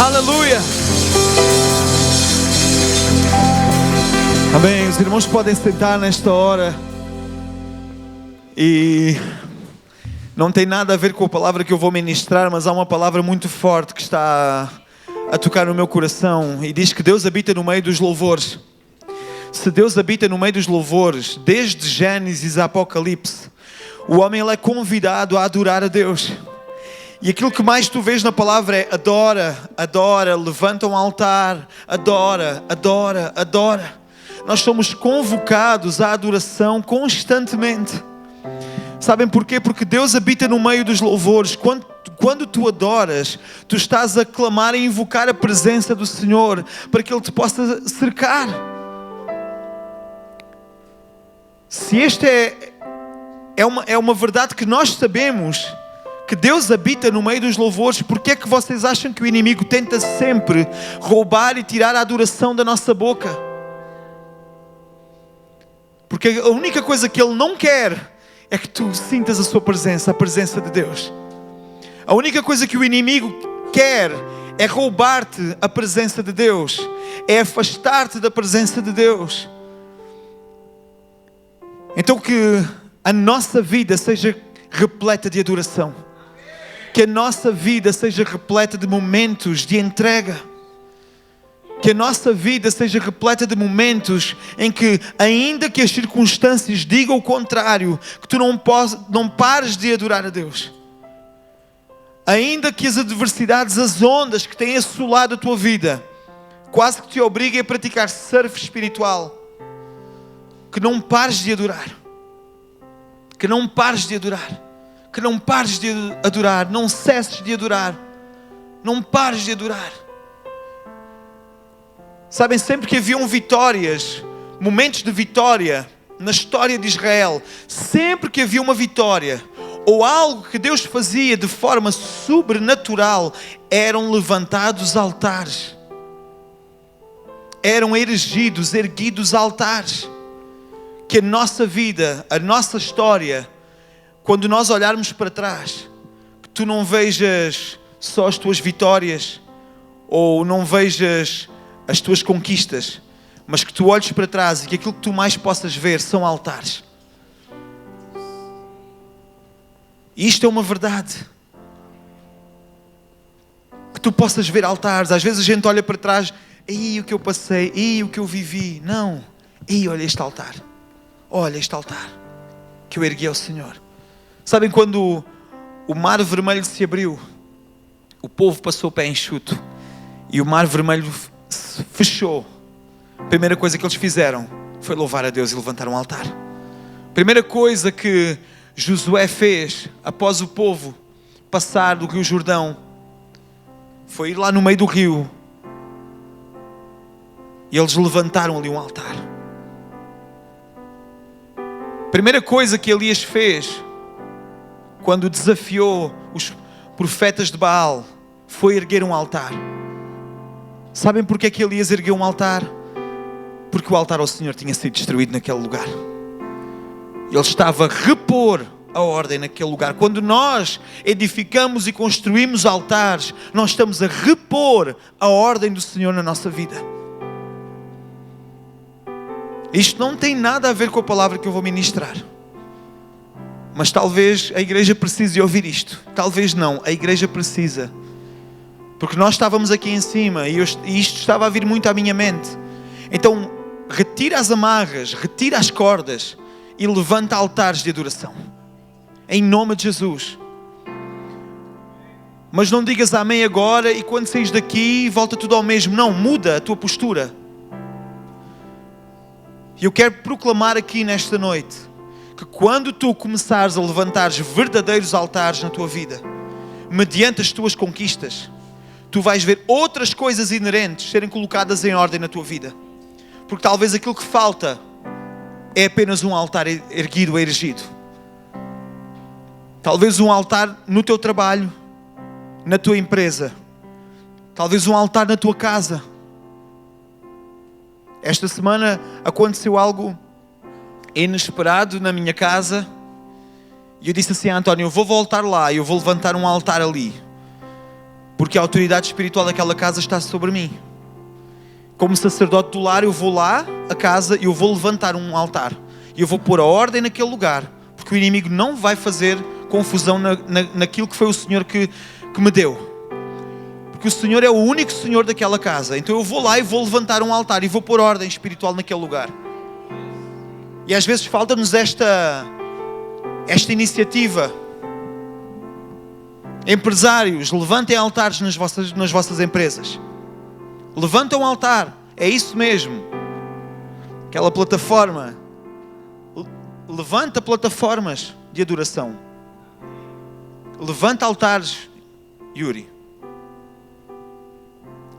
Aleluia. Amém. Os irmãos podem sentar nesta hora. E não tem nada a ver com a palavra que eu vou ministrar, mas há uma palavra muito forte que está a tocar no meu coração. E diz que Deus habita no meio dos louvores. Se Deus habita no meio dos louvores, desde Gênesis a Apocalipse, o homem ele é convidado a adorar a Deus. E aquilo que mais tu vês na palavra é adora, adora, levanta um altar, adora, adora, adora. Nós somos convocados à adoração constantemente. Sabem porquê? Porque Deus habita no meio dos louvores. Quando tu adoras, tu estás a clamar e invocar a presença do Senhor para que Ele te possa cercar. Se esta é uma verdade que nós sabemos, que Deus habita no meio dos louvores, porque é que vocês acham que o inimigo tenta sempre roubar e tirar a adoração da nossa boca? Porque a única coisa que Ele não quer é que tu sintas a sua presença, a presença de Deus. A única coisa que o inimigo quer é roubar-te a presença de Deus, é afastar-te da presença de Deus. Então que a nossa vida seja repleta de adoração. Que a nossa vida seja repleta de momentos de entrega. Que a nossa vida seja repleta de momentos em que, ainda que as circunstâncias digam o contrário, que tu não pares de adorar a Deus. Ainda que as adversidades, as ondas que têm assolado a tua vida, quase que te obriguem a praticar surf espiritual, que não pares de adorar. Que não pares de adorar. Que não pares de adorar. Não cesses de adorar. Não pares de adorar. Sabem, sempre que haviam vitórias, momentos de vitória na história de Israel, sempre que havia uma vitória, ou algo que Deus fazia de forma sobrenatural, eram levantados altares. Eram erguidos altares. Que a nossa vida, a nossa história, quando nós olharmos para trás, que tu não vejas só as tuas vitórias, ou não vejas as tuas conquistas, mas que tu olhes para trás e que aquilo que tu mais possas ver são altares. E isto é uma verdade. Que tu possas ver altares. Às vezes a gente olha para trás, e o que eu passei, e o que eu vivi. Não, e olha este altar. Olha este altar que eu ergui ao Senhor. Sabem, quando o mar vermelho se abriu, o povo passou o pé enxuto e o mar vermelho se fechou. A primeira coisa que eles fizeram foi louvar a Deus e levantar um altar. A primeira coisa que Josué fez após o povo passar do Rio Jordão foi ir lá no meio do rio e eles levantaram ali um altar. A primeira coisa que Elias fez quando desafiou os profetas de Baal foi erguer um altar. Sabem porque é que Elias ergueu um altar? Porque o altar ao Senhor tinha sido destruído naquele lugar. Ele estava a repor a ordem naquele lugar. Quando nós edificamos e construímos altares, nós estamos a repor a ordem do Senhor na nossa vida. Isto não tem nada a ver com a palavra que eu vou ministrar. Mas talvez a igreja precise ouvir isto. Talvez não, a igreja precisa. Porque nós estávamos aqui em cima e isto estava a vir muito à minha mente. Então, retira as amarras, retira as cordas e levanta altares de adoração. Em nome de Jesus. Mas não digas amém agora e quando saís daqui volta tudo ao mesmo. Não, muda a tua postura. E eu quero proclamar aqui nesta noite que quando tu começares a levantares verdadeiros altares na tua vida, mediante as tuas conquistas, tu vais ver outras coisas inerentes serem colocadas em ordem na tua vida. Porque talvez aquilo que falta é apenas um altar erguido, erigido. Talvez um altar no teu trabalho, na tua empresa. Talvez um altar na tua casa. Esta semana aconteceu algo inesperado na minha casa. E eu disse assim a António, eu vou voltar lá, eu vou levantar um altar ali. porque a autoridade espiritual daquela casa está sobre mim. Como sacerdote do lar, eu vou lá a casa e eu vou levantar um altar. E eu vou pôr a ordem naquele lugar, porque o inimigo não vai fazer confusão naquilo que foi o Senhor que me deu. Porque o Senhor é o único Senhor daquela casa. Então eu vou lá e vou levantar um altar e vou pôr ordem espiritual naquele lugar. E às vezes falta-nos esta iniciativa. Empresários, levantem altares nas vossas empresas. Levanta um altar, é isso mesmo. Aquela plataforma. Levanta plataformas de adoração. Levanta altares, Yuri.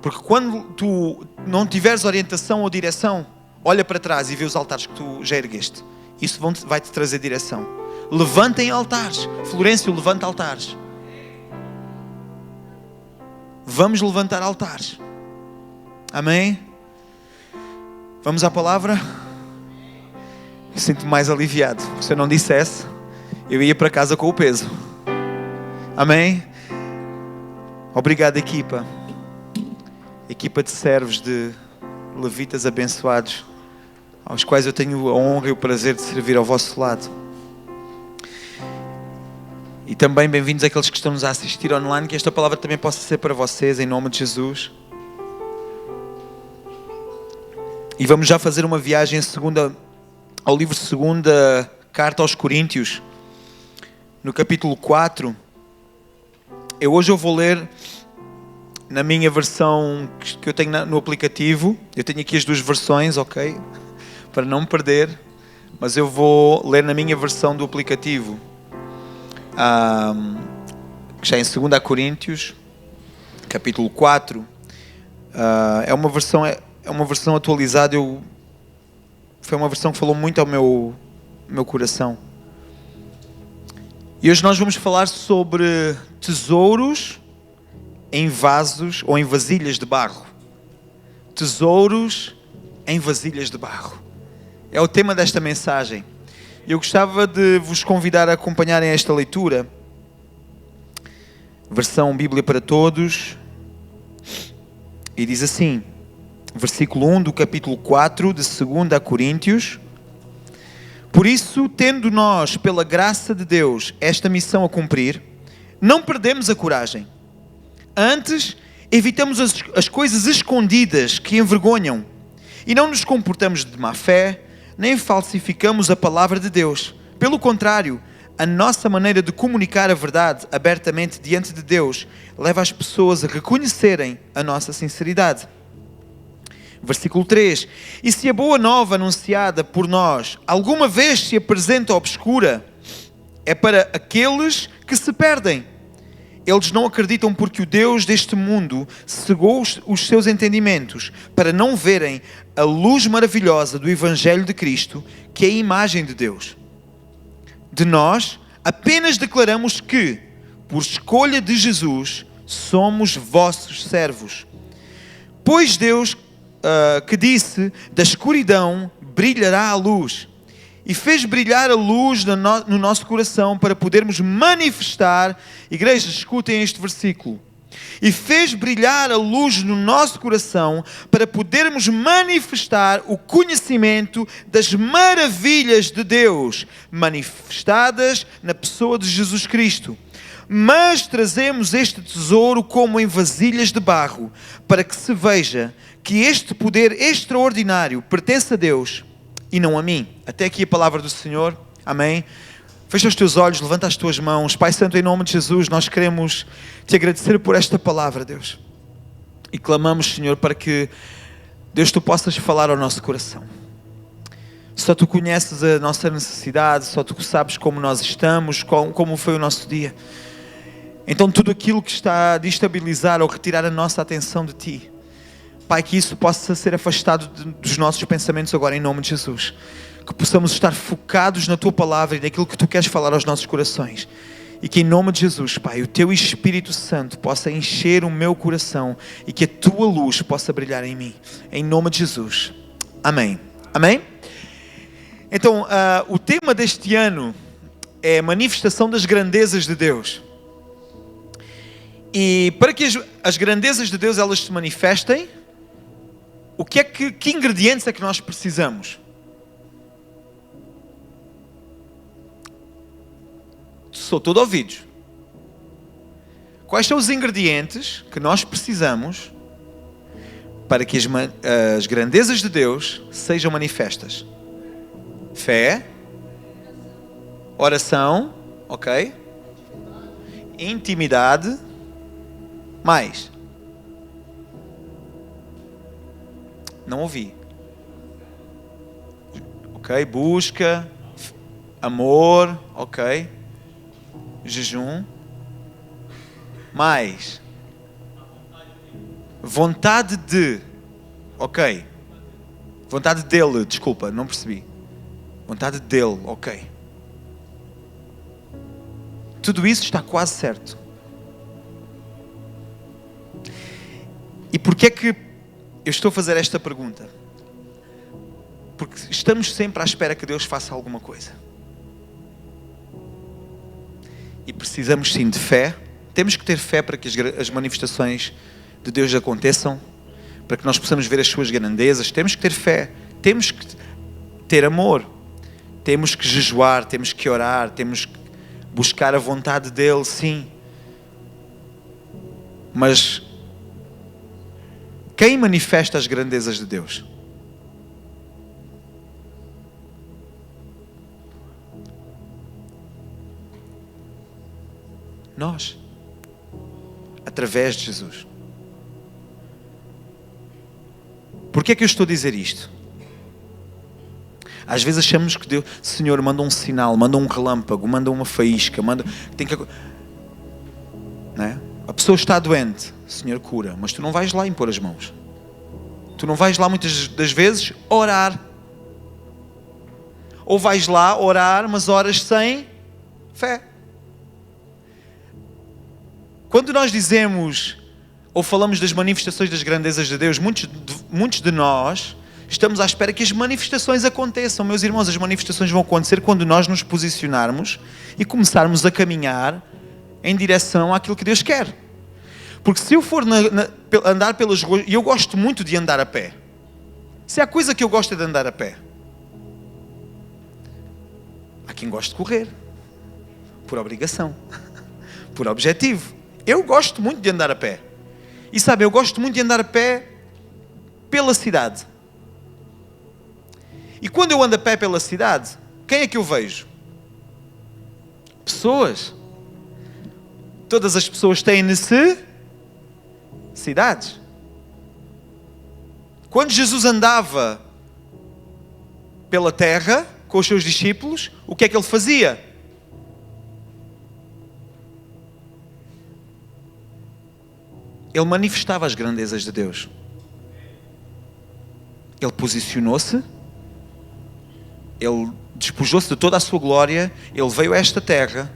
Porque quando tu não tiveres orientação ou direção, olha para trás e vê os altares que tu já ergueste. Isso vai-te trazer direção. Levantem altares. Florencio, levanta altares. Vamos levantar altares. Amém? Vamos à palavra? Eu sinto-me mais aliviado. Se eu não dissesse, eu ia para casa com o peso. Amém? Obrigado, equipa. Equipa de servos, de levitas abençoados, aos quais eu tenho a honra e o prazer de servir ao vosso lado. E também bem-vindos àqueles que estão-nos a assistir online, que esta palavra também possa ser para vocês, em nome de Jesus. E vamos já fazer uma viagem ao livro 2ª Carta aos Coríntios, no capítulo 4. Hoje eu vou ler na minha versão que eu tenho no aplicativo. Eu tenho aqui as duas versões, ok? Para não me perder. Mas eu vou ler na minha versão do aplicativo. Que está em 2 Coríntios, capítulo 4. É uma versão atualizada. Foi uma versão que falou muito ao meu coração. E hoje nós vamos falar sobre tesouros em vasos ou em vasilhas de barro. Tesouros em vasilhas de barro. É o tema desta mensagem. Eu gostava de vos convidar a acompanharem esta leitura. Versão Bíblia para Todos. E diz assim, versículo 1 do capítulo 4 de 2 Coríntios. Por isso, tendo nós, pela graça de Deus, esta missão a cumprir, não perdemos a coragem. Antes, evitamos as coisas escondidas que envergonham e não nos comportamos de má fé, nem falsificamos a palavra de Deus. Pelo contrário, a nossa maneira de comunicar a verdade abertamente diante de Deus leva as pessoas a reconhecerem a nossa sinceridade. Versículo 3. E se a boa nova anunciada por nós alguma vez se apresenta obscura, é para aqueles que se perdem. Eles não acreditam porque o Deus deste mundo cegou os seus entendimentos para não verem a luz maravilhosa do Evangelho de Cristo, que é a imagem de Deus. De nós, apenas declaramos que, por escolha de Jesus, somos vossos servos. Pois Deus, que disse, da escuridão brilhará a luz, e fez brilhar a luz no nosso coração para podermos manifestar, igreja, escutem este versículo, e fez brilhar a luz no nosso coração para podermos manifestar o conhecimento das maravilhas de Deus, manifestadas na pessoa de Jesus Cristo. Mas trazemos este tesouro como em vasilhas de barro, para que se veja que este poder extraordinário pertence a Deus e não a mim. Até aqui a palavra do Senhor. Amém. Fecha os teus olhos, levanta as tuas mãos. Pai Santo, em nome de Jesus, nós queremos te agradecer por esta palavra, Deus. E clamamos, Senhor, para que, Deus, tu possas falar ao nosso coração. Só tu conheces a nossa necessidade, só tu sabes como nós estamos, como foi o nosso dia. Então tudo aquilo que está a destabilizar ou retirar a nossa atenção de ti, Pai, que isso possa ser afastado dos nossos pensamentos agora, em nome de Jesus. Que possamos estar focados na Tua Palavra e naquilo que Tu queres falar aos nossos corações. E que em nome de Jesus, Pai, o Teu Espírito Santo possa encher o meu coração e que a Tua luz possa brilhar em mim. Em nome de Jesus. Amém. Amém? Então, o tema deste ano é a manifestação das grandezas de Deus. E para que as grandezas de Deus elas se manifestem, que ingredientes é que nós precisamos? Sou todo ouvidos. Quais são os ingredientes que nós precisamos para que as grandezas de Deus sejam manifestas? Fé, oração, ok? Intimidade, mais. Não ouvi. Ok, busca, amor, ok. Jejum. Mais. Vontade de. Ok. Vontade dele, desculpa, não percebi. Vontade dele, ok. Tudo isso está quase certo. E porquê é que eu estou a fazer esta pergunta? Porque estamos sempre à espera que Deus faça alguma coisa. E precisamos sim de fé. Temos que ter fé para que as manifestações de Deus aconteçam, para que nós possamos ver as suas grandezas. Temos que ter fé, temos que ter amor, temos que jejuar, temos que orar, temos que buscar a vontade dele, sim. Mas quem manifesta as grandezas de Deus? Nós. Através de Jesus. Porquê é que eu estou a dizer isto? Às vezes achamos que Deus, Senhor, manda um sinal, manda um relâmpago, manda uma faísca, não é? A pessoa está doente, Senhor cura, mas tu não vais lá impor as mãos. Tu não vais lá muitas das vezes orar. Ou vais lá orar, mas oras sem fé. Quando nós dizemos ou falamos das manifestações das grandezas de Deus, muitos de nós estamos à espera que as manifestações aconteçam. Meus irmãos, as manifestações vão acontecer quando nós nos posicionarmos e começarmos a caminhar em direção àquilo que Deus quer. Porque se eu for andar pelas ruas, e eu gosto muito de andar a pé. Se há coisa que eu gosto é de andar a pé. Há quem goste de correr. Por obrigação. Por objetivo. Eu gosto muito de andar a pé. E sabe, eu gosto muito de andar a pé pela cidade. E quando eu ando a pé pela cidade, quem é que eu vejo? Pessoas. Todas as pessoas têm necessidades. Quando Jesus andava pela terra com os seus discípulos, o que é que ele fazia? Ele manifestava as grandezas de Deus. Ele posicionou-se, ele despojou-se de toda a sua glória, ele veio a esta terra,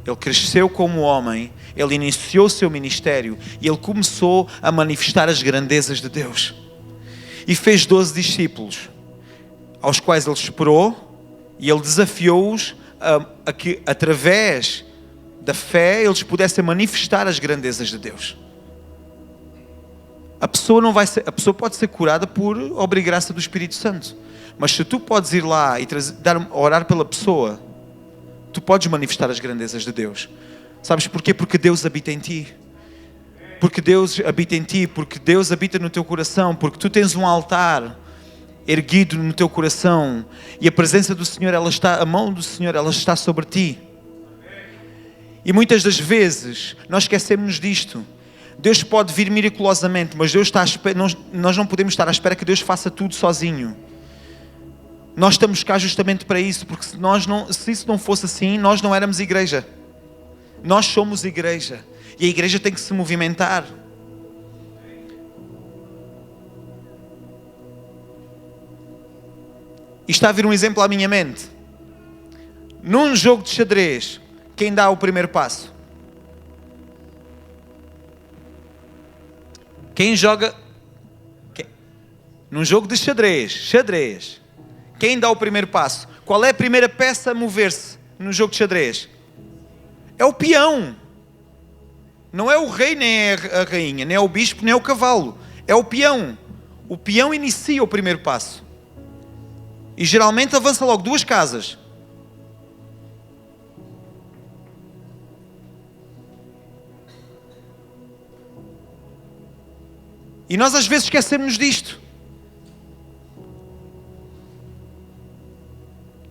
ele cresceu como homem, ele iniciou o seu ministério e ele começou a manifestar as grandezas de Deus. E fez 12 discípulos, aos quais ele esperou, e ele desafiou-os a que, através da fé, eles pudessem manifestar as grandezas de Deus. A pessoa pode ser curada por obra e graça do Espírito Santo. Mas se tu podes ir lá e orar pela pessoa, tu podes manifestar as grandezas de Deus. Sabes porquê? Porque Deus habita em ti. Porque Deus habita em ti, porque Deus habita no teu coração, porque tu tens um altar erguido no teu coração e a presença do Senhor, a mão do Senhor, ela está sobre ti. E muitas das vezes nós esquecemos disto. Deus pode vir miraculosamente, mas nós não podemos estar à espera que Deus faça tudo sozinho. Nós estamos cá justamente para isso, porque se isso não fosse assim, nós não éramos igreja. Nós somos igreja. E a igreja tem que se movimentar. E está a vir um exemplo à minha mente. Num jogo de xadrez, quem dá o primeiro passo? Quem joga... Num jogo de xadrez, quem dá o primeiro passo? Qual é a primeira peça a mover-se no jogo de xadrez? É o peão. Não é o rei, nem é a rainha, nem é o bispo, nem é o cavalo. É o peão. O peão inicia o primeiro passo. E geralmente avança logo 2 casas. E nós às vezes esquecemos disto.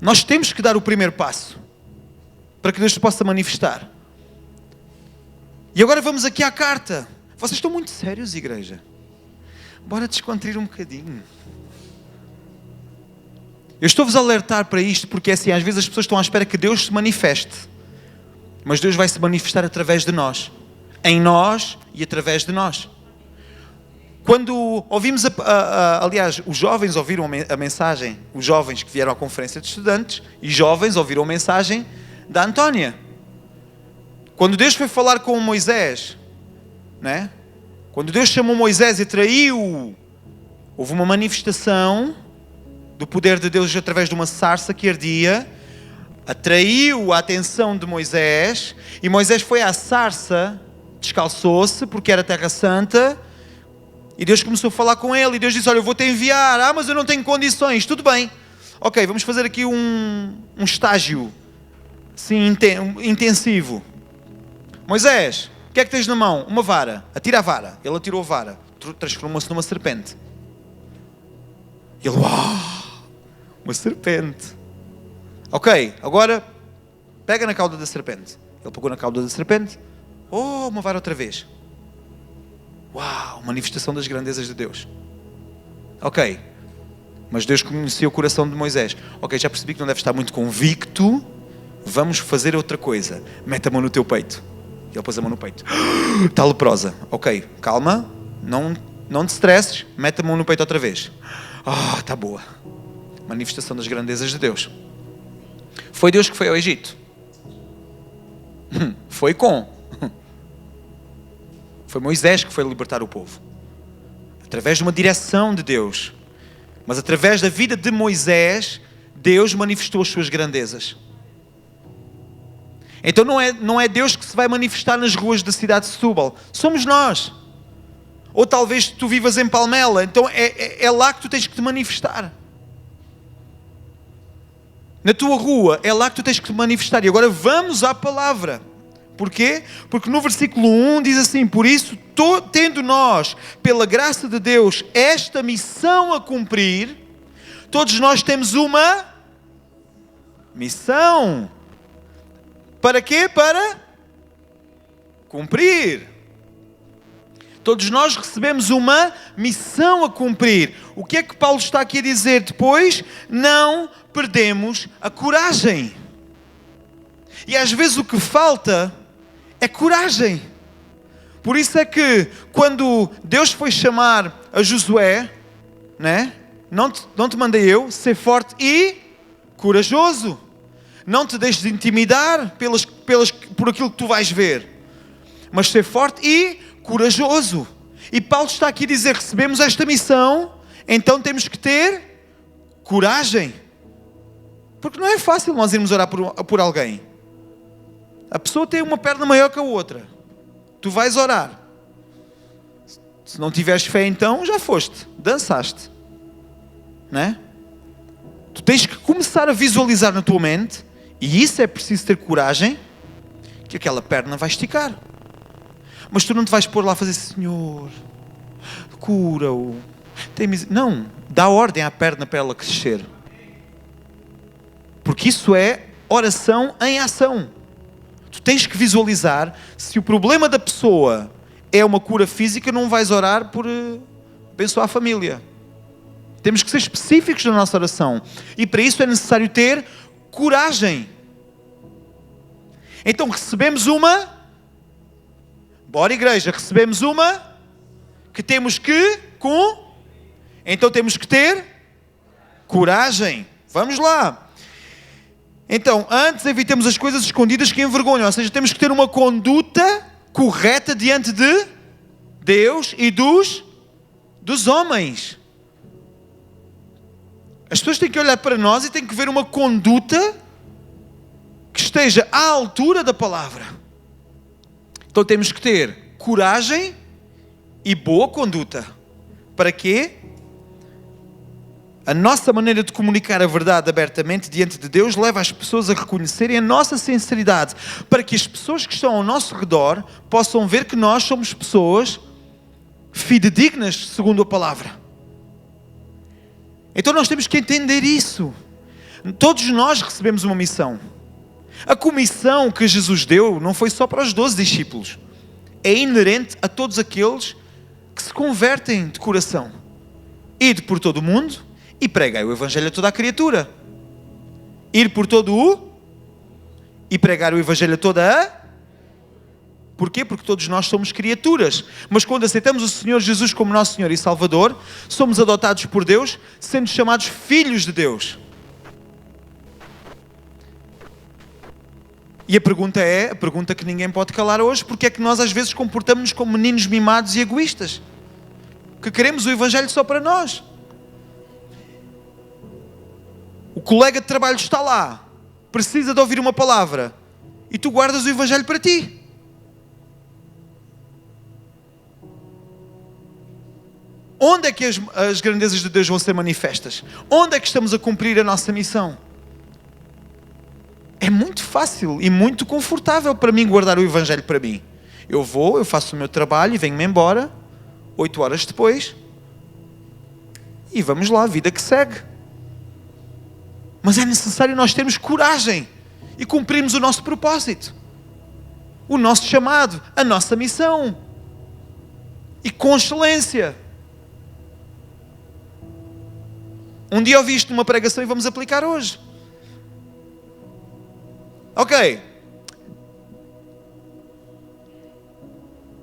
Nós temos que dar o primeiro passo para que Deus se possa manifestar. E agora vamos aqui à carta. Vocês estão muito sérios, igreja? Bora descontrair um bocadinho. Eu estou-vos a alertar para isto porque assim, às vezes as pessoas estão à espera que Deus se manifeste. Mas Deus vai se manifestar através de nós. Em nós e através de nós. Quando ouvimos, aliás, os jovens ouviram a mensagem, os jovens que vieram à conferência de estudantes, e jovens ouviram a mensagem da Antónia. Quando Deus foi falar com Moisés, né? Quando Deus chamou Moisés e traiu, houve uma manifestação do poder de Deus através de uma sarça que ardia, atraiu a atenção de Moisés, e Moisés foi à sarça, descalçou-se, porque era terra santa, e Deus começou a falar com ele, e Deus disse, olha, eu vou-te enviar, mas eu não tenho condições, tudo bem. Ok, vamos fazer aqui um estágio, sim, intensivo. Moisés, o que é que tens na mão? Uma vara, atira a vara. Ele atirou a vara, transformou-se numa serpente. Ele, uau, uma serpente. Ok, agora, pega na cauda da serpente. Ele pegou na cauda da serpente, uma vara outra vez. Uau, manifestação das grandezas de Deus. Ok, mas Deus conhecia o coração de Moisés. Ok, já percebi que não deve estar muito convicto. Vamos fazer outra coisa. Mete a mão no teu peito. Ele pôs a mão no peito. Está leprosa. Ok, calma. Não te estresses. Mete a mão no peito outra vez. Está boa. Manifestação das grandezas de Deus. Foi Deus que foi ao Egito? Foi Moisés que foi libertar o povo. Através de uma direção de Deus. Mas através da vida de Moisés, Deus manifestou as suas grandezas. Então não é Deus que se vai manifestar nas ruas da cidade de Setúbal. Somos nós. Ou talvez tu vivas em Palmela. Então é lá que tu tens que te manifestar. Na tua rua, é lá que tu tens que te manifestar. E agora vamos à palavra. Porquê? Porque no versículo 1 diz assim, por isso, tendo nós, pela graça de Deus, esta missão a cumprir, todos nós temos uma missão. Para quê? Para cumprir. Todos nós recebemos uma missão a cumprir. O que é que Paulo está aqui a dizer depois? Não perdemos a coragem. E às vezes o que falta é coragem. Por isso é que quando Deus foi chamar a Josué, né? Não te mandei eu, ser forte e corajoso. Não te deixes de intimidar por aquilo que tu vais ver. Mas ser forte e corajoso. E Paulo está aqui a dizer, recebemos esta missão, então temos que ter coragem. Porque não é fácil nós irmos orar por alguém. A pessoa tem uma perna maior que a outra. Tu vais orar. Se não tiveres fé então, já foste. Dançaste. Não é? Tu tens que começar a visualizar na tua mente, e isso é preciso ter coragem, que aquela perna vai esticar. Mas tu não te vais pôr lá a fazer, Senhor, cura-o. Não, dá ordem à perna para ela crescer. Porque isso é oração em ação. Tu tens que visualizar, se o problema da pessoa é uma cura física, não vais orar por abençoar a família. Temos que ser específicos na nossa oração. E para isso é necessário ter coragem. Então recebemos bora igreja, recebemos que temos que então temos que ter coragem. Vamos lá. Então, antes evitemos as coisas escondidas que envergonham. Ou seja, temos que ter uma conduta correta diante de Deus e dos homens. As pessoas têm que olhar para nós e têm que ver uma conduta que esteja à altura da palavra. Então temos que ter coragem e boa conduta. Para quê? A nossa maneira de comunicar a verdade abertamente diante de Deus leva as pessoas a reconhecerem a nossa sinceridade, para que as pessoas que estão ao nosso redor possam ver que nós somos pessoas fidedignas segundo a palavra. Então nós temos que entender isso. Todos nós recebemos uma missão. A comissão que Jesus deu não foi só para os 12 discípulos. É inerente a todos aqueles que se convertem de coração. Ide por todo o mundo e pregai o Evangelho a toda a criatura. Ir por todo o... e pregar o Evangelho a toda a... Porquê? Porque todos nós somos criaturas. Mas quando aceitamos o Senhor Jesus como nosso Senhor e Salvador, somos adotados por Deus, sendo chamados filhos de Deus. E a pergunta que ninguém pode calar hoje, porque é que nós às vezes comportamos-nos como meninos mimados e egoístas? Que queremos o Evangelho só para nós. O colega de trabalho está lá, precisa de ouvir uma palavra, e tu guardas o Evangelho para ti. Onde é que as grandezas de Deus vão ser manifestas? Onde é que estamos a cumprir a nossa missão? É muito fácil e muito confortável para mim guardar o Evangelho para mim. Eu faço o meu trabalho e venho-me embora, 8 horas depois, e vamos lá, a vida que segue. Mas é necessário nós termos coragem e cumprirmos o nosso propósito, o nosso chamado, a nossa missão, e com excelência. Um dia ouvi isto numa pregação e vamos aplicar hoje. Ok.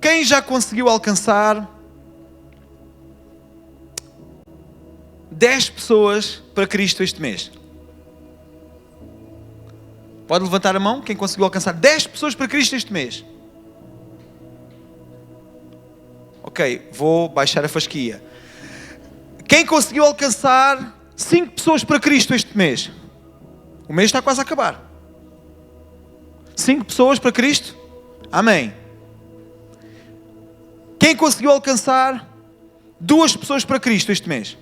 Quem já conseguiu alcançar 10 pessoas para Cristo este mês? Pode levantar a mão quem conseguiu alcançar 10 pessoas para Cristo este mês. Ok, vou baixar a fasquia. Quem conseguiu alcançar 5 pessoas para Cristo este mês? O mês está quase a acabar. 5 pessoas para Cristo? Amém. Quem conseguiu alcançar 2 pessoas para Cristo este mês?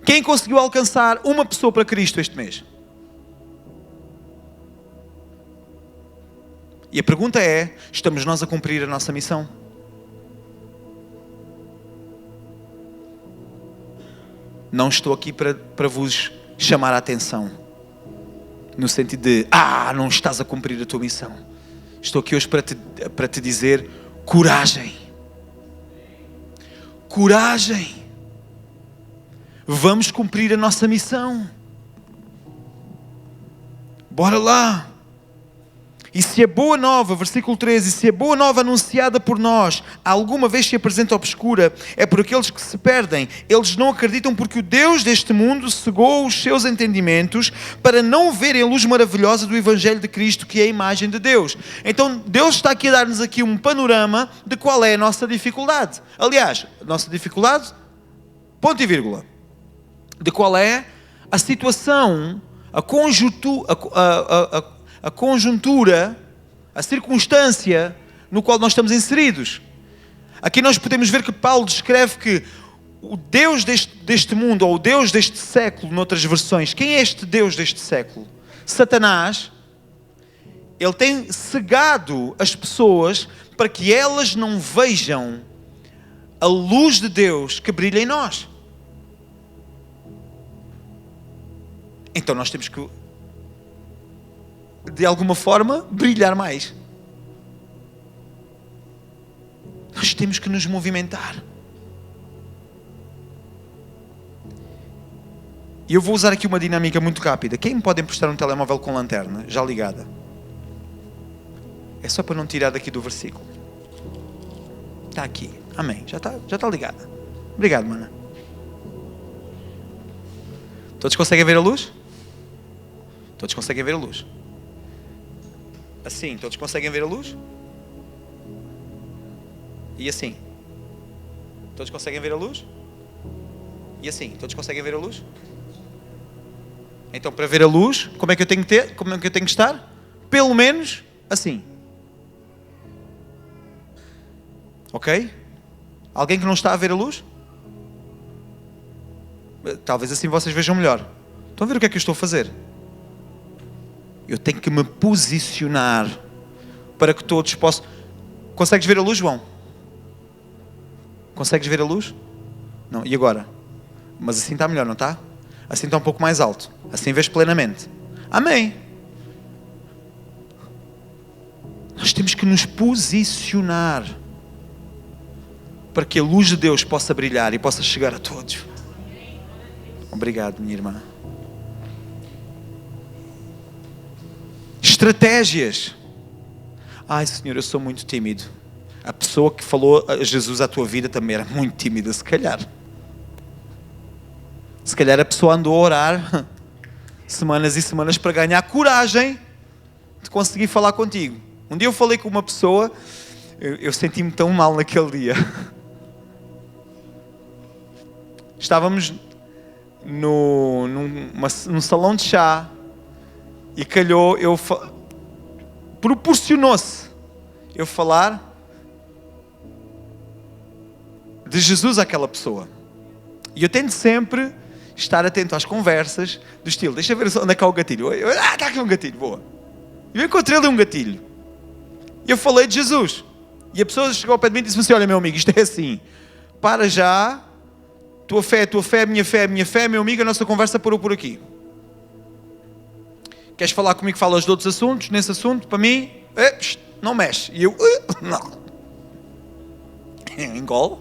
Quem conseguiu alcançar 1 pessoa para Cristo este mês? E a pergunta é, estamos nós a cumprir a nossa missão? Não estou aqui para vos chamar a atenção, no sentido de, não estás a cumprir a tua missão. Estou aqui hoje para te dizer, coragem. Coragem. Vamos cumprir a nossa missão. Bora lá. E se a boa nova, versículo 13, se a boa nova anunciada por nós alguma vez se apresenta obscura, é por aqueles que se perdem. Eles não acreditam porque o Deus deste mundo cegou os seus entendimentos para não verem a luz maravilhosa do Evangelho de Cristo, que é a imagem de Deus. Então Deus está aqui a dar-nos aqui um panorama de qual é a nossa dificuldade. Aliás, a nossa dificuldade, ponto e vírgula, de qual é a situação, a conjuntura, a circunstância no qual nós estamos inseridos. Aqui nós podemos ver que Paulo descreve que o Deus deste mundo, ou o Deus deste século, noutras versões, quem é este Deus deste século? Satanás. Ele tem cegado as pessoas para que elas não vejam a luz de Deus que brilha em nós. Então nós temos que, de alguma forma, brilhar mais. Nós temos que nos movimentar. E eu vou usar aqui uma dinâmica muito rápida. Quem me pode emprestar um telemóvel com lanterna, já ligada? É só para não tirar daqui do versículo. Está aqui. Amém. Já está ligada. Obrigado, mana. Todos conseguem ver a luz? Todos conseguem ver a luz? Assim, todos conseguem ver a luz? E assim? Todos conseguem ver a luz? E assim, todos conseguem ver a luz? Então, para ver a luz, como é que eu tenho que estar? pelo menos assim. Ok? Alguém que não está a ver a luz? Talvez assim vocês vejam melhor. Estão a ver o que é que eu estou a fazer? Eu tenho que me posicionar para que todos possam... Consegues ver a luz, João? Consegues ver a luz? Não, e agora? Mas assim está melhor, não está? Assim está um pouco mais alto. Assim vês plenamente. Amém. Nós temos que nos posicionar para que a luz de Deus possa brilhar e possa chegar a todos. Obrigado, minha irmã. Estratégias. Ai, Senhor, eu sou muito tímido. A pessoa que falou a Jesus à tua vida também era muito tímida, se calhar. Se calhar a pessoa andou a orar semanas e semanas para ganhar coragem de conseguir falar contigo. Um dia eu falei com uma pessoa, eu senti-me tão mal naquele dia. Estávamos num salão de chá e calhou, proporcionou-se eu falar de Jesus àquela pessoa. E eu tento sempre estar atento às conversas do estilo, deixa eu ver onde é que há o gatilho. Está aqui um gatilho, boa. E eu encontrei ali um gatilho. E eu falei de Jesus. E a pessoa chegou ao pé de mim e disse assim, olha meu amigo, isto é assim, para já, tua fé, minha fé, meu amigo, a nossa conversa parou por aqui. Queres falar comigo, falas de outros assuntos, nesse assunto, para mim, não mexe. E eu, não. Engole.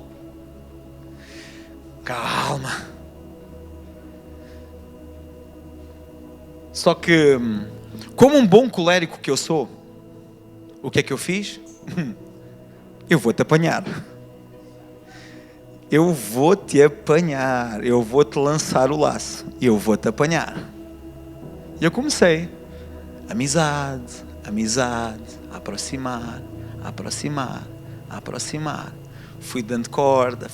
Calma. Só que, como um bom colérico que eu sou, o que é que eu fiz? Eu vou-te apanhar. Eu vou-te apanhar. Eu vou-te lançar o laço. Eu vou-te apanhar. E eu comecei. Amizade, aproximar. Fui dando corda.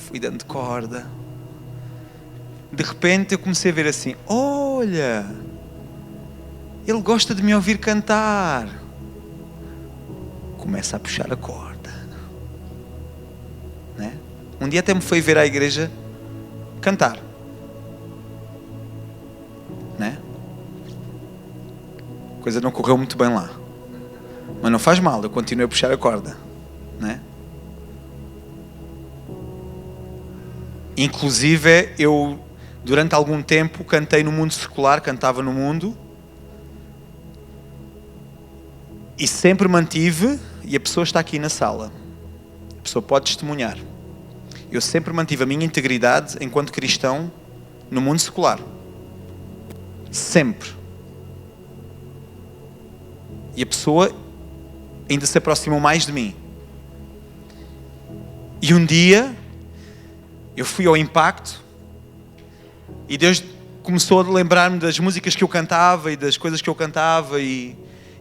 De repente eu comecei a ver assim, olha, ele gosta de me ouvir cantar. Começa a puxar a corda. Né? Um dia até me foi ver à igreja cantar. Né? A coisa não correu muito bem lá. Mas não faz mal, eu continuei a puxar a corda. Né? Inclusive, eu, durante algum tempo, cantei no mundo secular, cantava no mundo. E sempre mantive, e a pessoa está aqui na sala, a pessoa pode testemunhar, eu sempre mantive a minha integridade enquanto cristão no mundo secular. Sempre. E a pessoa ainda se aproximou mais de mim. E um dia, eu fui ao Impacto, e Deus começou a lembrar-me das músicas que eu cantava, e das coisas que eu cantava, e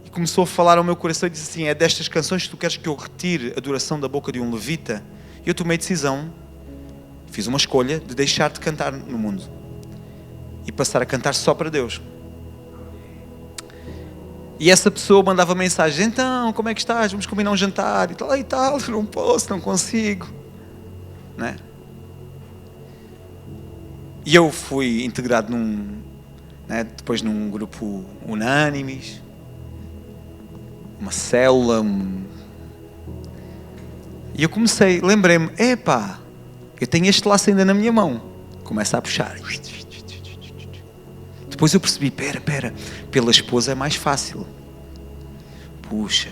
começou a falar ao meu coração e disse assim, é destas canções que tu queres que eu retire a adoração da boca de um levita? E eu tomei a decisão, fiz uma escolha de deixar de cantar no mundo e passar a cantar só para Deus. E essa pessoa mandava mensagem, então, como é que estás? Vamos combinar um jantar e tal, não posso, não consigo. Né? E eu fui integrado depois num grupo Unânimes, uma célula, e eu comecei, lembrei-me, eu tenho este laço ainda na minha mão. Começa a puxar. Depois eu percebi, pera, pela esposa é mais fácil. Puxa.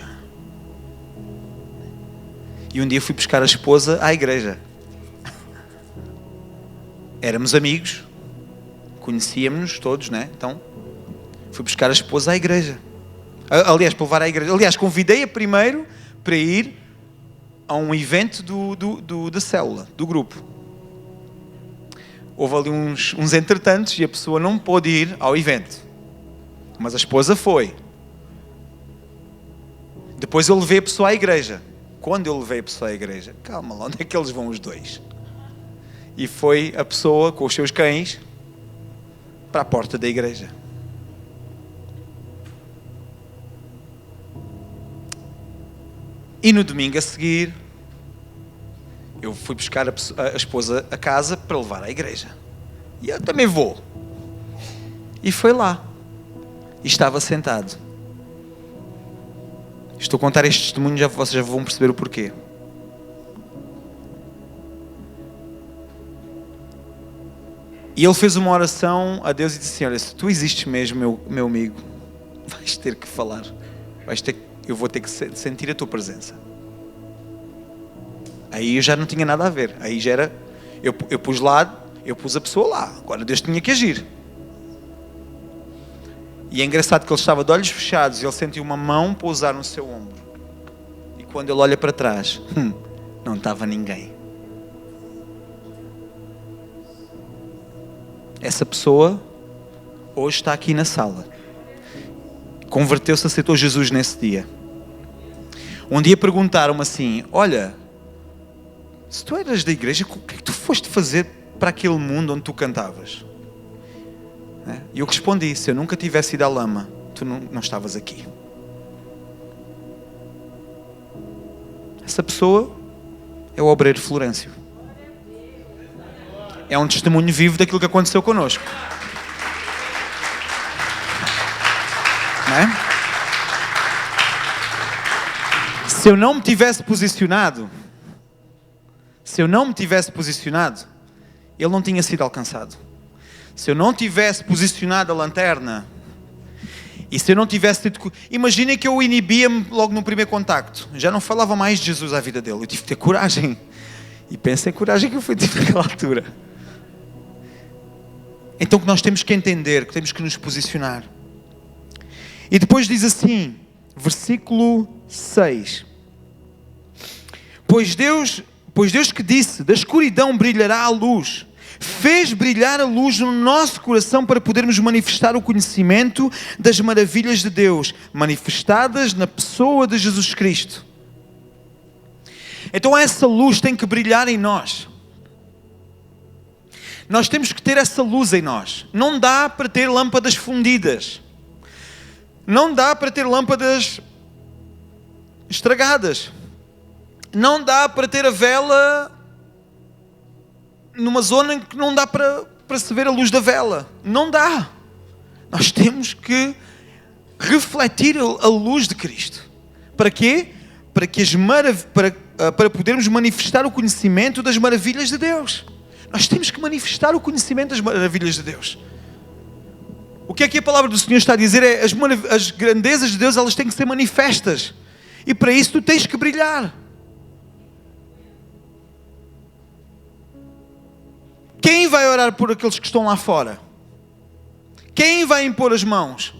E um dia fui buscar a esposa à igreja. Éramos amigos, conhecíamos-nos todos, né? Então, fui buscar a esposa à igreja. Aliás, para levar à igreja. Aliás, convidei-a primeiro para ir a um evento da célula, do grupo. Houve ali uns entretantos e a pessoa não pôde ir ao evento. Mas a esposa foi. Depois eu levei a pessoa à igreja. Quando eu levei a pessoa à igreja, calma lá, onde é que eles vão os dois? E foi a pessoa com os seus cães para a porta da igreja. E no domingo a seguir, eu fui buscar a esposa a casa para levar à igreja. E eu também vou. E foi lá. E estava sentado. Estou a contar este testemunho, vocês já vão perceber o porquê. E ele fez uma oração a Deus e disse assim: olha, se tu existes mesmo, meu amigo, vais ter que falar. Eu vou ter que sentir a tua presença. Aí eu já não tinha nada a ver. Aí já era... Eu pus a pessoa lá. Agora Deus tinha que agir. E é engraçado que ele estava de olhos fechados e ele sentiu uma mão pousar no seu ombro. E quando ele olha para trás, não estava ninguém. Essa pessoa hoje está aqui na sala. Converteu-se, aceitou Jesus nesse dia. Um dia perguntaram-me assim: olha, se tu eras da igreja, o que é que tu foste fazer para aquele mundo onde tu cantavas? E eu respondi: se eu nunca tivesse ido à lama, tu não estavas aqui. Essa pessoa é o obreiro Florencio. É um testemunho vivo daquilo que aconteceu connosco. Não é? Se eu não me tivesse posicionado, ele não tinha sido alcançado. Se eu não tivesse posicionado a lanterna, e se eu não tivesse tido... Imaginem que eu inibia-me logo no primeiro contacto. Já não falava mais de Jesus à vida dele. Eu tive que ter coragem. E pensem em coragem que eu fui ter naquela altura. Então que nós temos que entender, que temos que nos posicionar. E depois diz assim, versículo 6. Pois Deus que disse, da escuridão brilhará a luz, fez brilhar a luz no nosso coração para podermos manifestar o conhecimento das maravilhas de Deus, manifestadas na pessoa de Jesus Cristo. Então essa luz tem que brilhar em nós. Nós temos que ter essa luz em nós. Não dá para ter lâmpadas fundidas. Não dá para ter lâmpadas estragadas. Não dá para ter a vela numa zona em que não dá para se ver a luz da vela. Não dá. Nós temos que refletir a luz de Cristo. Para quê? Para podermos manifestar o conhecimento das maravilhas de Deus. Nós temos que manifestar o conhecimento das maravilhas de Deus. O que é que a palavra do Senhor está a dizer? É as grandezas de Deus, elas têm que ser manifestas. E para isso tu tens que brilhar. Quem vai orar por aqueles que estão lá fora? Quem vai impor as mãos?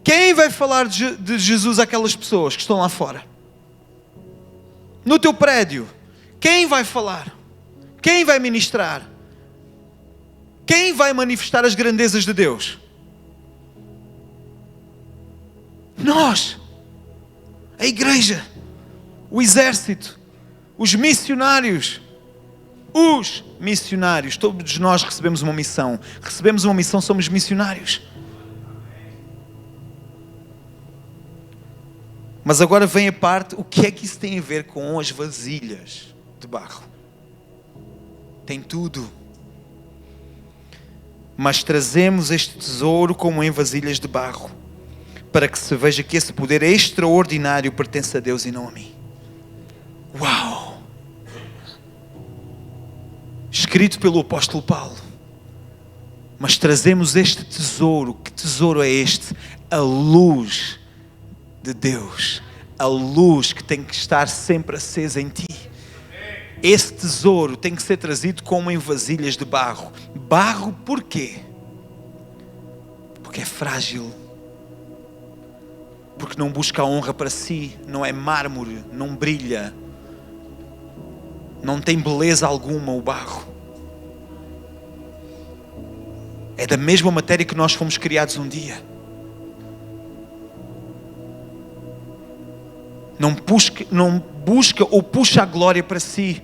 Quem vai falar de Jesus àquelas pessoas que estão lá fora? No teu prédio, quem vai falar? Quem vai ministrar? Quem vai manifestar as grandezas de Deus? Nós, a igreja, o exército, os missionários. Os missionários, todos nós recebemos uma missão. Recebemos uma missão, somos missionários. Mas agora vem a parte, o que é que isso tem a ver com as vasilhas de barro? Tem tudo. Mas trazemos este tesouro como em vasilhas de barro, para que se veja que esse poder extraordinário pertence a Deus e não a mim. Uau! Escrito pelo apóstolo Paulo. Mas trazemos este tesouro. Que tesouro é este? A luz de Deus. A luz que tem que estar sempre acesa em ti. Esse tesouro tem que ser trazido como em vasilhas de barro. Barro porquê? Porque é frágil. Porque não busca a honra para si. Não é mármore, não brilha. Não tem beleza alguma o barro. É da mesma matéria que nós fomos criados um dia. Não busca ou puxa a glória para si.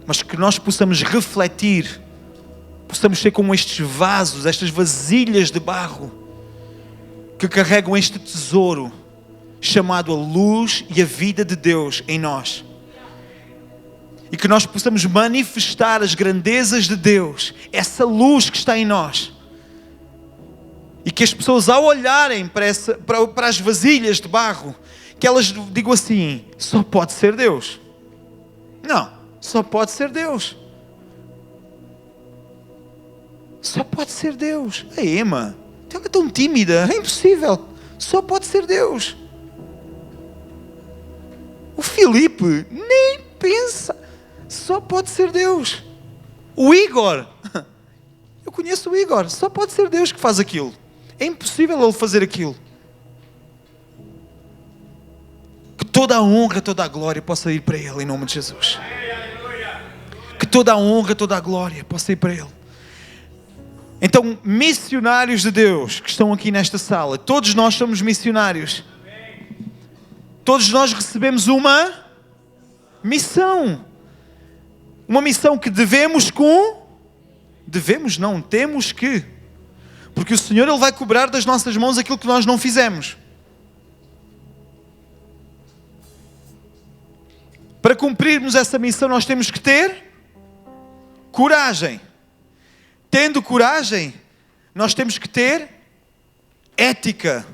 Mas que nós possamos refletir. Possamos ser como estes vasos, estas vasilhas de barro, que carregam este tesouro. chamado a luz e a vida de Deus em nós. E que nós possamos manifestar as grandezas de Deus, essa luz que está em nós. E que as pessoas, ao olharem para as vasilhas de barro, que elas digam assim: só pode ser Deus. Não, só pode ser Deus. Só pode ser Deus. A Emma, ela é tão tímida, é impossível. Só pode ser Deus. O Filipe, nem pensa. Só pode ser Deus. O Igor, eu conheço o Igor, só pode ser Deus que faz aquilo. É impossível ele fazer aquilo. Que toda a honra, toda a glória possa ir para Ele, em nome de Jesus. Que toda a honra, toda a glória possa ir para Ele. Então, missionários de Deus que estão aqui nesta sala, todos nós somos missionários. Todos nós recebemos uma missão. Uma missão que devemos não, temos que. Porque o Senhor, Ele vai cobrar das nossas mãos aquilo que nós não fizemos. Para cumprirmos essa missão, nós temos que ter coragem. Tendo coragem, nós temos que ter ética,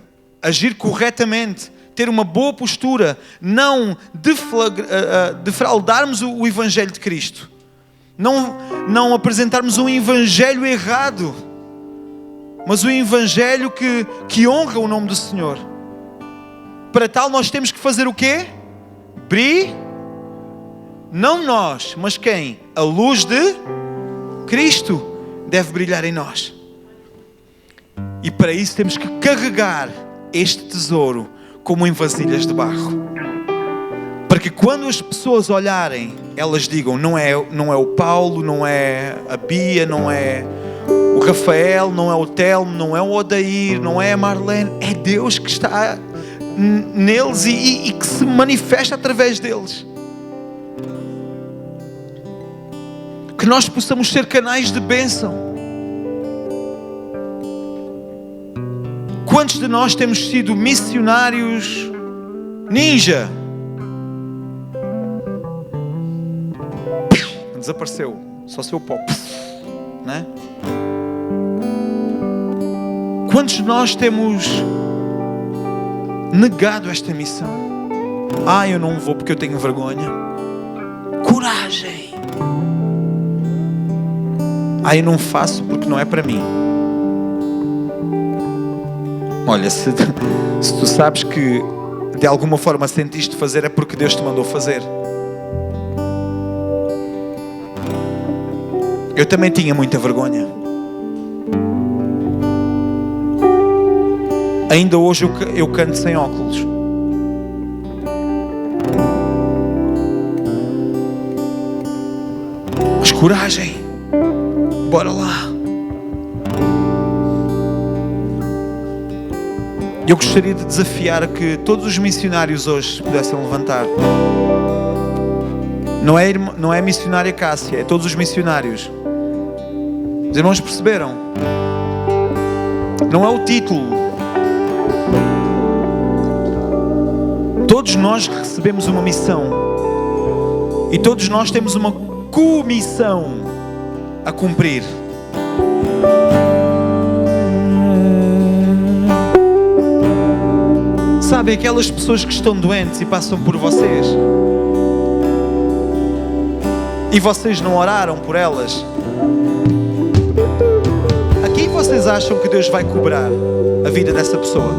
agir corretamente, ter uma boa postura, não defraudarmos o Evangelho de Cristo, não apresentarmos um Evangelho errado, mas um Evangelho que honra o nome do Senhor. Para tal nós temos que fazer o quê? Não nós, mas quem? A luz de Cristo deve brilhar em nós. E para isso temos que carregar este tesouro como em vasilhas de barro. Para que quando as pessoas olharem, elas digam: não é o Paulo, não é a Bia, não é o Rafael, não é o Telmo, não é o Odair, não é a Marlene. É Deus que está neles e que se manifesta através deles. Que nós possamos ser canais de bênção. Quantos de nós temos sido missionários ninja? Desapareceu, só seu pó, né? Quantos de nós temos negado esta missão? Eu não vou porque eu tenho vergonha. Coragem! Eu não faço porque não é para mim. Olha, se tu sabes que de alguma forma sentiste fazer, é porque Deus te mandou fazer. Eu também tinha muita vergonha. Ainda hoje eu canto sem óculos. Mas coragem! Bora lá! Eu gostaria de desafiar que todos os missionários hoje se pudessem levantar. Não é a missionária Cássia, é todos os missionários. Os irmãos perceberam? Não é o título. Todos nós recebemos uma missão. E todos nós temos uma comissão a cumprir. Sabe, aquelas pessoas que estão doentes e passam por vocês e vocês não oraram por elas, a quem vocês acham que Deus vai cobrar a vida dessa pessoa?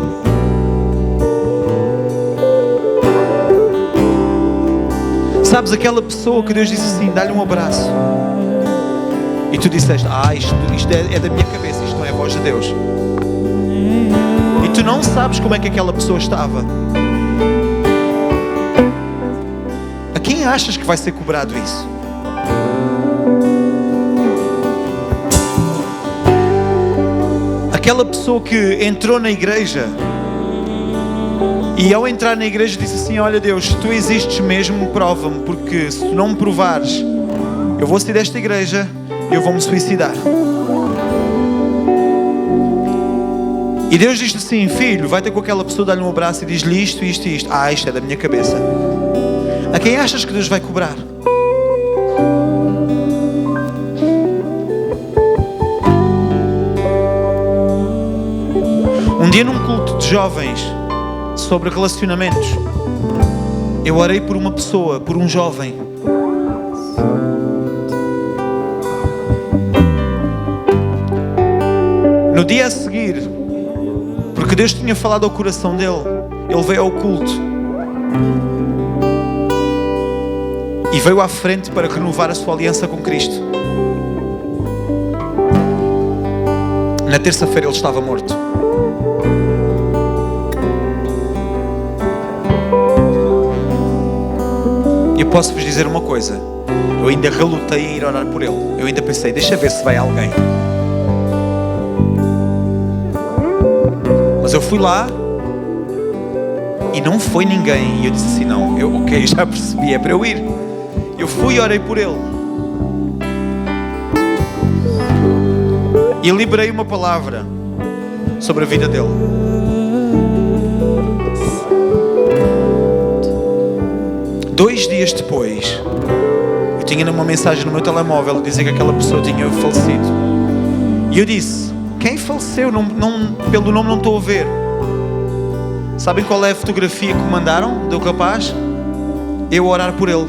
Sabes, aquela pessoa que Deus disse assim: dá-lhe um abraço, e tu disseste: isto é da minha cabeça, isto não é a voz de Deus. E tu não sabes como é que aquela pessoa estava. A quem achas que vai ser cobrado isso? Aquela pessoa que entrou na igreja e ao entrar na igreja disse assim: olha Deus, se tu existes mesmo, prova-me, porque se tu não me provares, eu vou sair desta igreja e eu vou me suicidar. E Deus diz assim: filho, vai ter com aquela pessoa, dá-lhe um abraço e diz-lhe isto, isto e isto. Isto é da minha cabeça. A quem achas que Deus vai cobrar? Um dia num culto de jovens sobre relacionamentos, eu orei por uma pessoa, por um jovem. No dia a seguir, porque Deus tinha falado ao coração dele, ele veio ao culto e veio à frente para renovar a sua aliança com Cristo. Na terça-feira ele estava morto. E eu posso vos dizer uma coisa: eu ainda relutei em ir orar por ele. Eu ainda pensei, deixa ver se vai alguém. Mas eu fui lá e não foi ninguém. E eu disse assim: não, ok, já percebi, é para eu ir. Eu fui e orei por ele. E liberei uma palavra sobre a vida dele. Dois dias depois, eu tinha uma mensagem no meu telemóvel a dizer que aquela pessoa tinha falecido. E eu disse: quem faleceu? Pelo nome não estou a ver. Sabem qual é a fotografia que me mandaram do rapaz? Eu a orar por ele.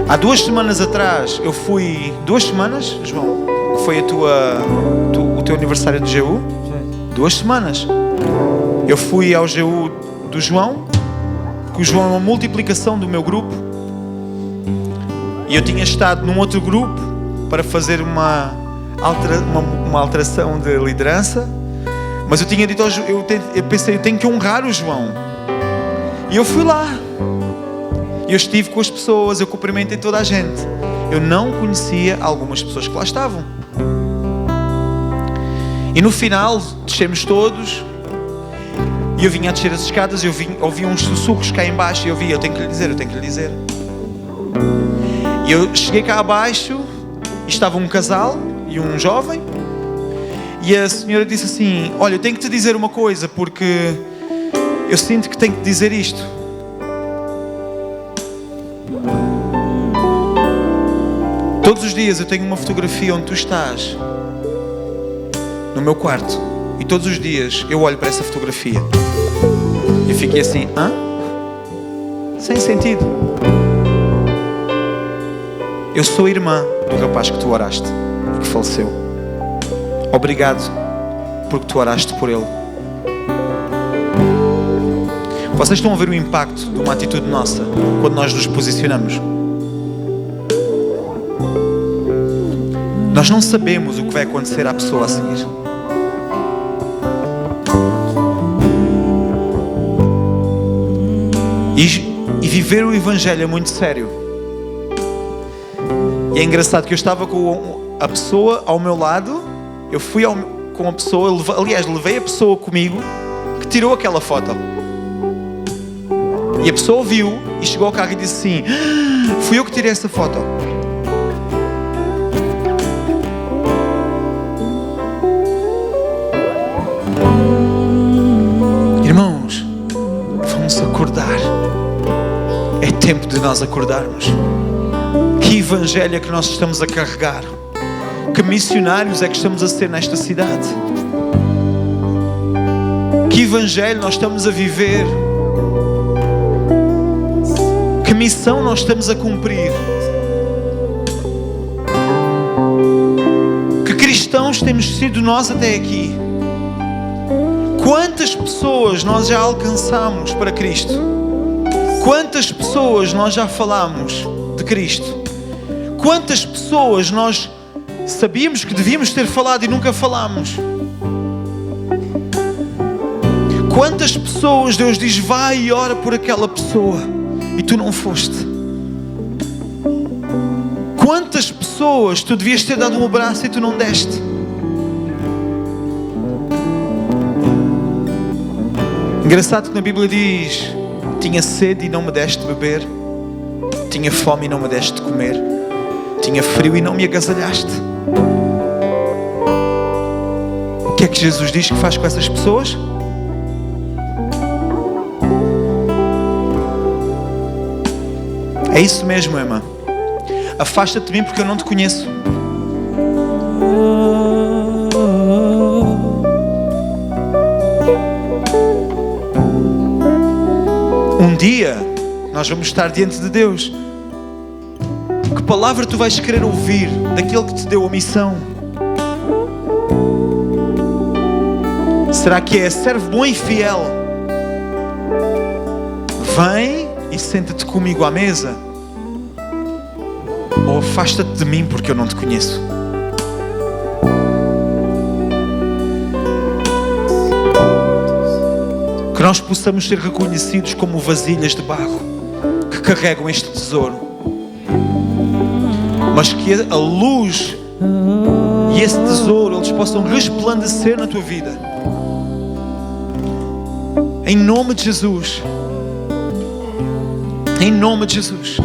Há 2 semanas atrás, eu fui... 2 semanas, João? Que foi o teu aniversário de GU? 2 semanas. Eu fui ao GU do João, que o João é uma multiplicação do meu grupo. E eu tinha estado num outro grupo para fazer uma alteração de liderança. Mas eu tinha dito ao João, eu pensei, eu tenho que honrar o João. E eu fui lá. Eu estive com as pessoas, eu cumprimentei toda a gente. Eu não conhecia algumas pessoas que lá estavam. E no final, descemos todos. E eu vinha a descer as escadas, ouvi uns sussurros cá em baixo. E eu tenho que lhe dizer. E eu cheguei cá abaixo e estava um casal e um jovem. E a senhora disse assim: olha, eu tenho que te dizer uma coisa, porque eu sinto que tenho que dizer isto. Todos os dias eu tenho uma fotografia onde tu estás no meu quarto. E todos os dias eu olho para essa fotografia. E fiquei assim: hã? Sem sentido. Eu sou irmã do rapaz que tu oraste e que faleceu. Obrigado porque tu oraste por ele. Vocês estão a ver o impacto de uma atitude nossa quando nós nos posicionamos? Nós não sabemos o que vai acontecer à pessoa a seguir. E viver o Evangelho é muito sério. E é engraçado que eu estava com a pessoa ao meu lado. Eu fui com a pessoa, levei a pessoa comigo que tirou aquela foto. E a pessoa viu e chegou ao carro e disse assim: fui eu que tirei essa foto. Irmãos, vamos acordar. É tempo de nós acordarmos. Que evangelho é que nós estamos a carregar? Que missionários é que estamos a ser nesta cidade? Que evangelho nós estamos a viver? Que missão nós estamos a cumprir? Que cristãos temos sido nós até aqui? Quantas pessoas nós já alcançamos para Cristo? Quantas pessoas nós já falamos de Cristo? Quantas pessoas nós sabíamos que devíamos ter falado e nunca falámos? Quantas pessoas Deus diz: vai e ora por aquela pessoa, e tu não foste? Quantas pessoas tu devias ter dado um abraço e tu não deste? Engraçado que na Bíblia diz: tinha sede e não me deste beber, tinha fome e não me deste comer. Tinha frio e não me agasalhaste. O que é que Jesus diz que faz com essas pessoas? É isso mesmo, Emma. Afasta-te de mim porque eu não te conheço. Um dia nós vamos estar diante de Deus. Que palavra tu vais querer ouvir daquele que te deu a missão? Será que é servo bom e fiel? Vem e senta-te comigo à mesa. Ou afasta-te de mim porque eu não te conheço. Que nós possamos ser reconhecidos como vasilhas de barro que carregam este tesouro, mas que a luz e esse tesouro eles possam resplandecer na tua vida. Em nome de Jesus. Em nome de Jesus.